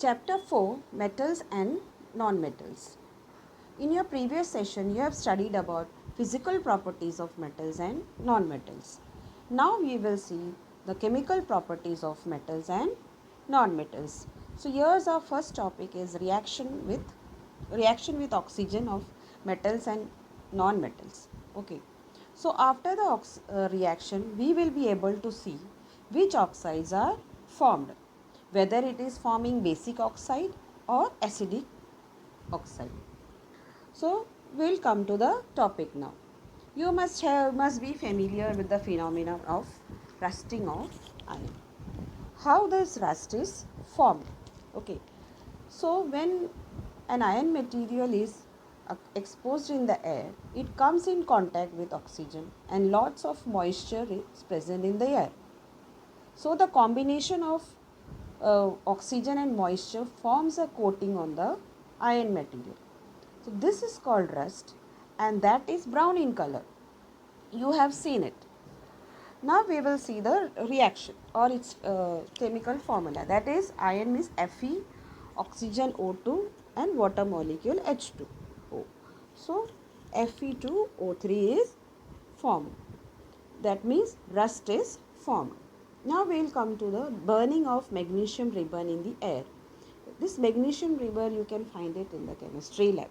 Chapter 4, Metals and Non-Metals. In your previous session, you have studied about physical properties of metals and non-metals. Now we will see the chemical properties of metals and non-metals. So here's our first topic is reaction with oxygen of metals and non-metals. Okay. So after the reaction, we will be able to see which oxides are formed, whether it is forming basic oxide or acidic oxide. So we'll come to the topic now. You must be familiar with the phenomenon of rusting of iron. How this rust is formed? Okay. So when an iron material is exposed in the air, it comes in contact with oxygen and lots of moisture is present in the air. So the combination of oxygen and moisture forms a coating on the iron material. So this is called rust and that is brown in color. You have seen it. Now we will see the reaction or its chemical formula. That is iron is Fe, oxygen O2 and water molecule H2O. So Fe2O3 is formed. That means rust is formed. Now we will come to the burning of magnesium ribbon in the air. This magnesium ribbon you can find it in the chemistry lab.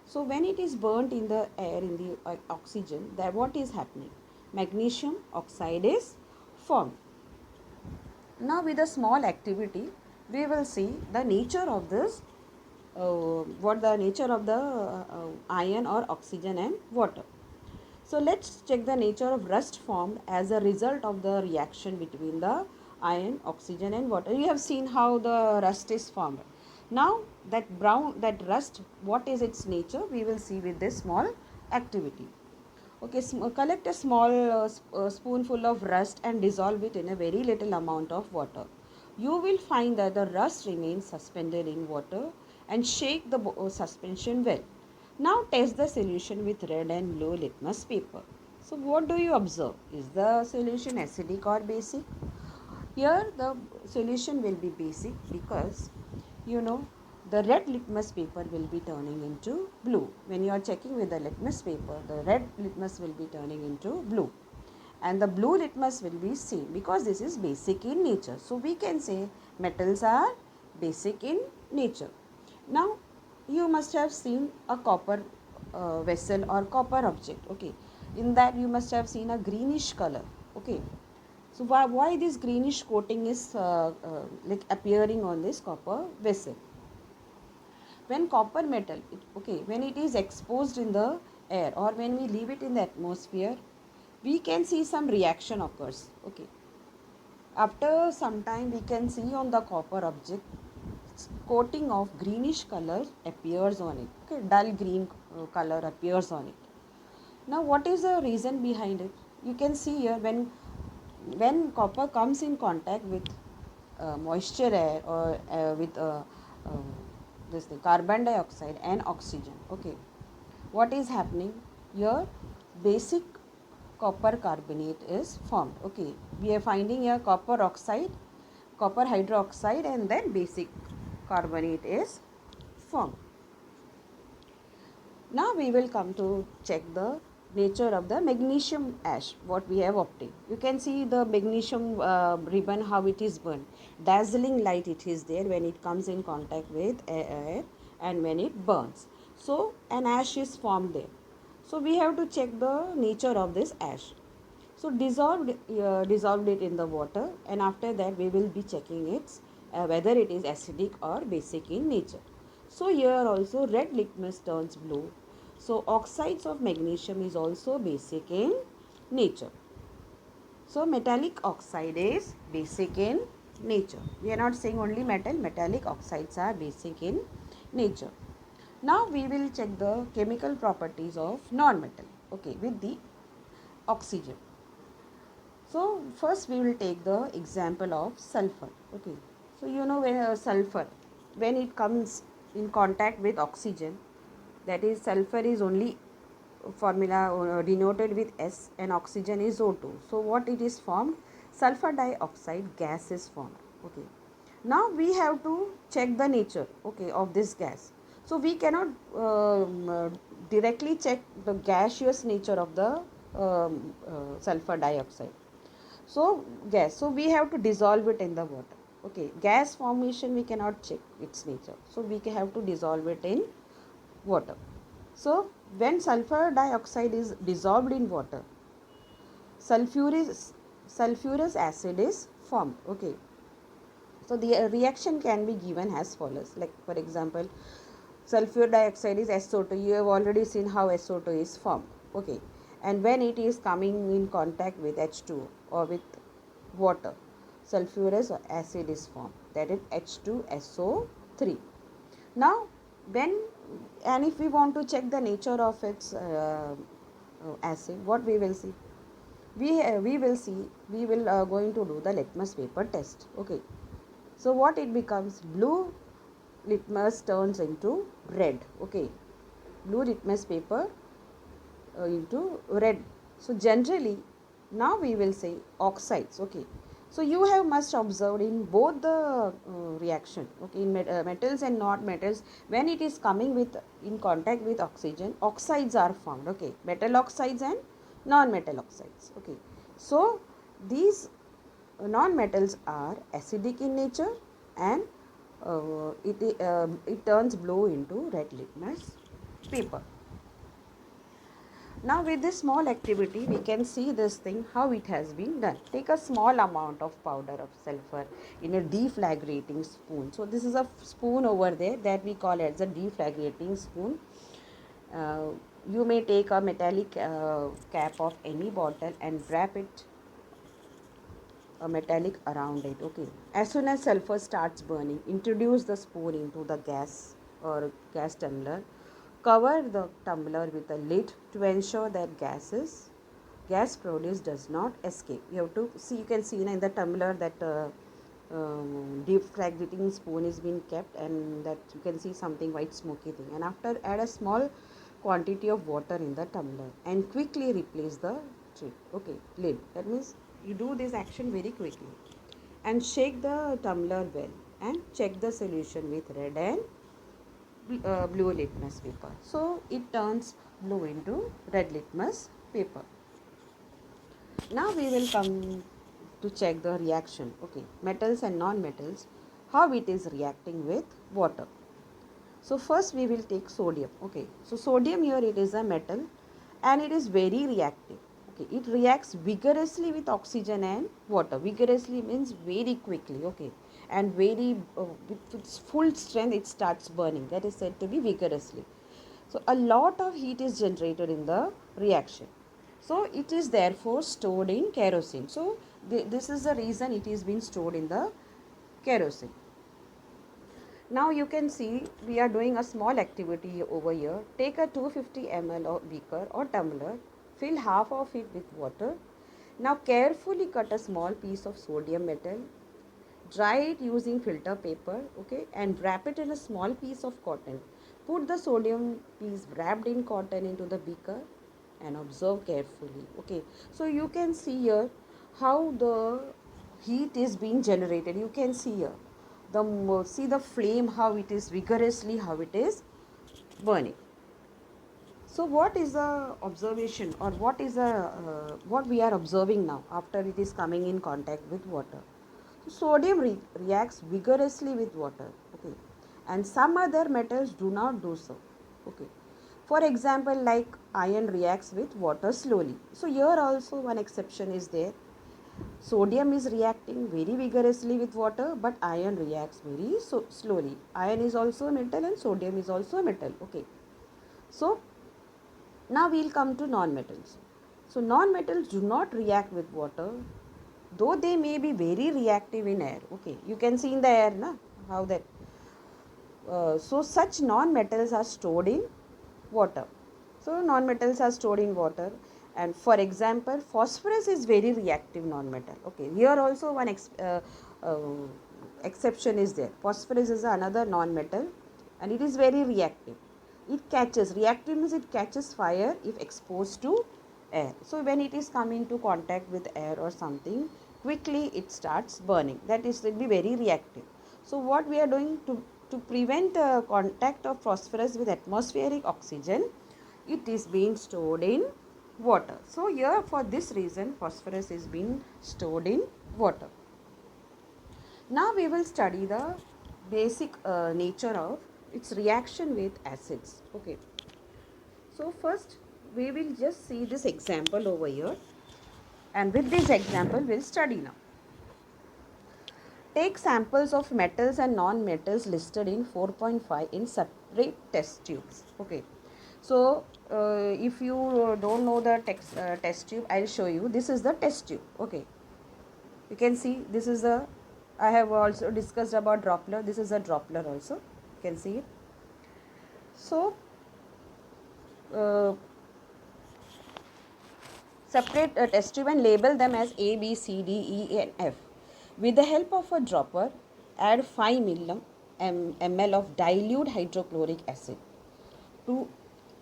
So when it is burnt in the air in the oxygen, that what is happening? Magnesium oxide is formed. Now with a small activity, we will see the nature of this, what the nature of the iron or oxygen and water. So let's check the nature of rust formed as a result of the reaction between the iron, oxygen and water. You have seen how the rust is formed. Now that rust, what is its nature? We will see with this small activity. Okay, collect a small spoonful of rust and dissolve it in a very little amount of water. You will find that the rust remains suspended in water and shake the suspension well. Now test the solution with red and blue litmus paper. So what do you observe? Is the solution acidic or basic? Here the solution will be basic because the red litmus paper will be turning into blue. When you are checking with the litmus paper, the red litmus will be turning into blue and the blue litmus will be same because this is basic in nature. So we can say metals are basic in nature. Now you must have seen a copper vessel or copper object. Okay, in that you must have seen a greenish color. Okay, so why this greenish coating is like appearing on this copper vessel? When copper metal, when it is exposed in the air or when we leave it in the atmosphere, we can see some reaction occurs. Okay, after some time we can see on the copper object coating of greenish color appears on it. Okay, dull green color appears on it. Now what is the reason behind it? You can see here when copper comes in contact with moisture air or with this thing, carbon dioxide and oxygen. Okay, what is happening here? Basic copper carbonate is formed. Okay, we are finding here copper oxide, copper hydroxide and then basic carbonate is formed. Now we will come to check the nature of the magnesium ash, what we have obtained. You can see the magnesium ribbon, how it is burned. Dazzling light it is there when it comes in contact with air and when it burns. So an ash is formed there. So we have to check the nature of this ash. So dissolved it in the water and after that we will be checking its whether it is acidic or basic in nature. So here also red litmus turns blue. So oxides of magnesium is also basic in nature. So metallic oxide is basic in nature. We are not saying only metallic oxides are basic in nature. Now we will check the chemical properties of non-metal, okay, with the oxygen. So first we will take the example of sulfur. Okay, so when sulfur, when it comes in contact with oxygen, that is sulfur is only formula denoted with S and oxygen is O2. So what it is formed? Sulfur dioxide gas is formed. Okay, Now we have to check the nature, okay, of this gas. So we cannot directly check the gaseous nature of the sulfur dioxide. So gas, so we have to dissolve it in the water. Okay, gas formation we cannot check its nature, so we have to dissolve it in water. So when sulfur dioxide is dissolved in water, sulfurous sulfurous acid is formed. Okay, so the reaction can be given as follows. Like for example, sulfur dioxide is SO2. You have already seen how SO2 is formed. Okay, and when it is coming in contact with H2 or with water, sulfurous acid is formed. That is H2SO3. Now, when and if we want to check the nature of its acid, what we will see? We will see. We will going to do the litmus paper test. Okay. So what it becomes? Blue litmus turns into red. Okay, blue litmus paper into red. So generally now we will say oxides. Okay, so you have must observed in both the reaction, okay, in metals and not metals, when it is coming with in contact with oxygen, oxides are formed. Okay, metal oxides and non-metal oxides. Okay, so these non-metals are acidic in nature, and it turns blue into red litmus paper. Now with this small activity we can see this thing how it has been done. Take a small amount of powder of sulfur in a deflagrating spoon. So this is a spoon over there that we call as a deflagrating spoon. Uh, you may take a metallic cap of any bottle and wrap it a metallic around it. Okay, as soon as sulfur starts burning, introduce the spoon into the gas or gas tumbler. Cover the tumbler with a lid to ensure that gas produced does not escape. You have to see, you can see in the tumbler that deflagrating spoon is being kept, and that you can see something white smoky thing. And after, add a small quantity of water in the tumbler and quickly replace the lid. That means you do this action very quickly and shake the tumbler well and check the solution with red and blue litmus paper. So it turns blue into red litmus paper. Now we will come to check the reaction. Okay, metals and non-metals, how it is reacting with water. So first we will take sodium. Okay, so sodium here, it is a metal and it is very reactive. Okay, it reacts vigorously with oxygen and water. Vigorously means very quickly. Okay, and very with its full strength it starts burning. That is said to be vigorously. So a lot of heat is generated in the reaction. So it is therefore stored in kerosene. So this is the reason it is being stored in the kerosene. Now you can see we are doing a small activity over here. Take a 250 ml of beaker or tumbler, fill half of it with water. Now carefully cut a small piece of sodium metal, dry it using filter paper, okay, and wrap it in a small piece of cotton. Put the sodium piece wrapped in cotton into the beaker and observe carefully. Okay, so you can see here how the heat is being generated. You can see here see the flame, how it is vigorously, how it is burning. So what is the observation, or what is the what we are observing now after it is coming in contact with water? So sodium reacts vigorously with water. Okay, and some other metals do not do so. Okay, for example, like iron reacts with water slowly. So here also one exception is there. Sodium is reacting very vigorously with water, but iron reacts very slowly. Iron is also a metal and sodium is also a metal. Okay. So now we'll come to non-metals. So non-metals do not react with water, though they may be very reactive in air. Okay, you can see in the air, na, how that. So such non-metals are stored in water. So non-metals are stored in water, and for example, phosphorus is very reactive non-metal. Okay, here also one exception is there. Phosphorus is another non-metal and it is very reactive. It catches, reactive means it catches fire if exposed to air. So when it is coming into contact with air or something, quickly it starts burning. That is, will be very reactive. So what we are doing to prevent contact of phosphorus with atmospheric oxygen, it is being stored in water. So here for this reason phosphorus is being stored in water. Now we will study the basic nature of its reaction with acids. Okay. So first we will just see this example over here, and with this example we'll study now. Take samples of metals and non-metals listed in 4.5 in separate test tubes. Okay. So if you don't know the test tube, I'll show you. This is the test tube. Okay. You can see this is a, I have also discussed about Doppler. This is a Doppler also. You can see it. So separate a test tube and label them as A, B, C, D, E and F. With the help of a dropper, add 5 ml of dilute hydrochloric acid to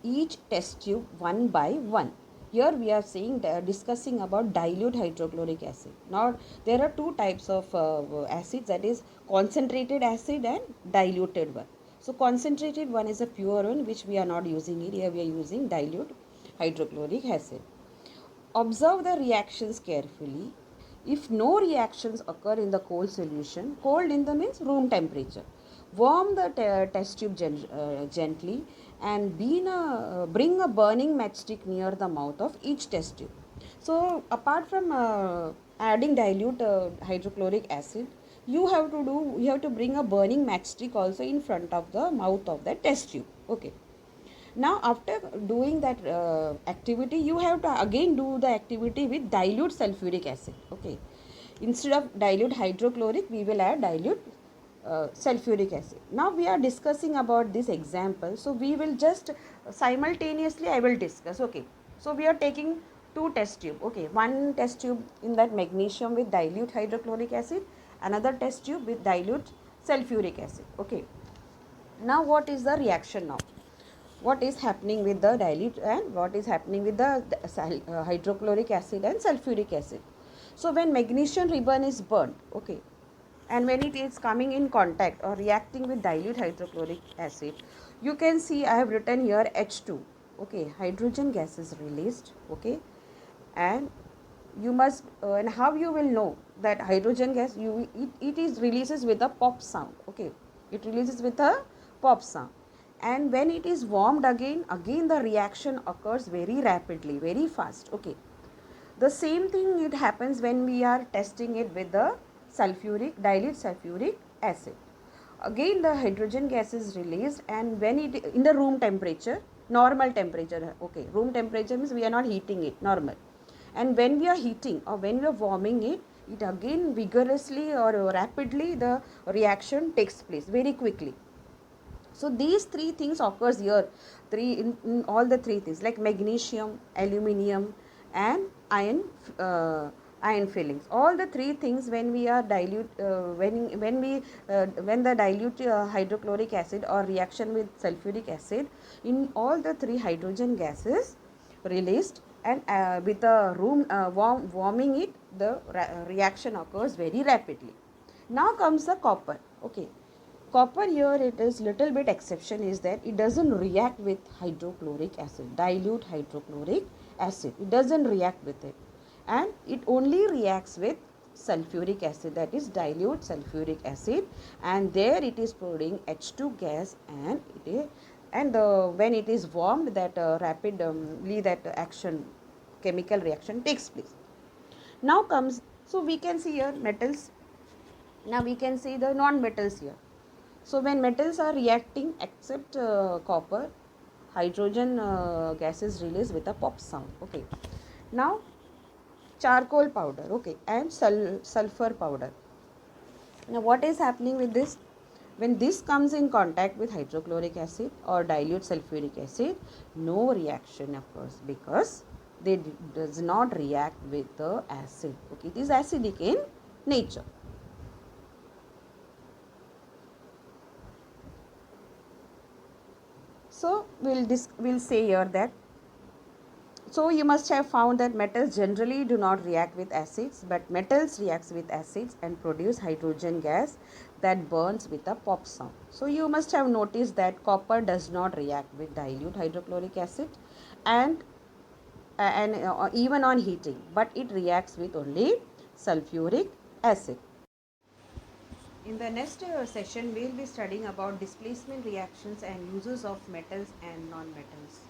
each test tube one by one. Here we are saying discussing about dilute hydrochloric acid. Now there are two types of acids, that is concentrated acid and diluted one. So concentrated one is a pure one which we are not using it. Here we are using dilute hydrochloric acid. Observe the reactions carefully. If no reactions occur in the cold solution, cold in the means room temperature, warm the test tube gently and bring a burning matchstick near the mouth of each test tube. So apart from adding dilute hydrochloric acid, you have to bring a burning matchstick also in front of the mouth of the test tube. Okay. Now after doing that activity, you have to again do the activity with dilute sulfuric acid. Okay, instead of dilute hydrochloric, we will add dilute sulfuric acid. Now we are discussing about this example, so we will just simultaneously I will discuss. Okay, so we are taking two test tube. Okay, one test tube in that magnesium with dilute hydrochloric acid, another test tube with dilute sulfuric acid. Okay, now what is the reaction now? What is happening with the dilute and what is happening with the hydrochloric acid and sulfuric acid? So when magnesium ribbon is burnt, okay, and when it is coming in contact or reacting with dilute hydrochloric acid, you can see I have written here H2. Okay, hydrogen gas is released. Okay, and you must and how you will know that hydrogen gas, it is releases with a pop sound. Okay, it releases with a pop sound, and when it is warmed again the reaction occurs very rapidly, very fast. Okay, the same thing it happens when we are testing it with the dilute sulfuric acid. Again the hydrogen gas is released, and when it in the room temperature, normal temperature. Okay, room temperature means we are not heating it, normal. And when we are heating or when we are warming it, it again vigorously or rapidly the reaction takes place very quickly. So these three things occurs here, in all the three things like magnesium, aluminium and iron fillings. All the three things when we are when the dilute hydrochloric acid or reaction with sulfuric acid, in all the three hydrogen gases released, and with a room warming it, the reaction occurs very rapidly. Now comes the copper. Okay, copper here, it is little bit exception is that it doesn't react with hydrochloric acid, dilute hydrochloric acid. It doesn't react with it, and it only reacts with sulfuric acid, that is dilute sulfuric acid, and there it is producing H2 gas, and when it is warmed, that rapidly that action, chemical reaction takes place. Now comes, so we can see here metals. Now we can see the non-metals here. So when metals are reacting except copper, hydrogen gas is released with a pop sound. Okay. Now charcoal powder, okay, and sulfur powder. Now what is happening with this? When this comes in contact with hydrochloric acid or dilute sulfuric acid, no reaction occurs because they does not react with the acid. Okay, it is acidic in nature. So we'll say here that So you must have found that metals generally do not react with acids, but metals reacts with acids and produce hydrogen gas that burns with a pop sound. So you must have noticed that copper does not react with dilute hydrochloric acid and even on heating, but it reacts with only sulfuric acid. In the next session, we will be studying about displacement reactions and uses of metals and non-metals.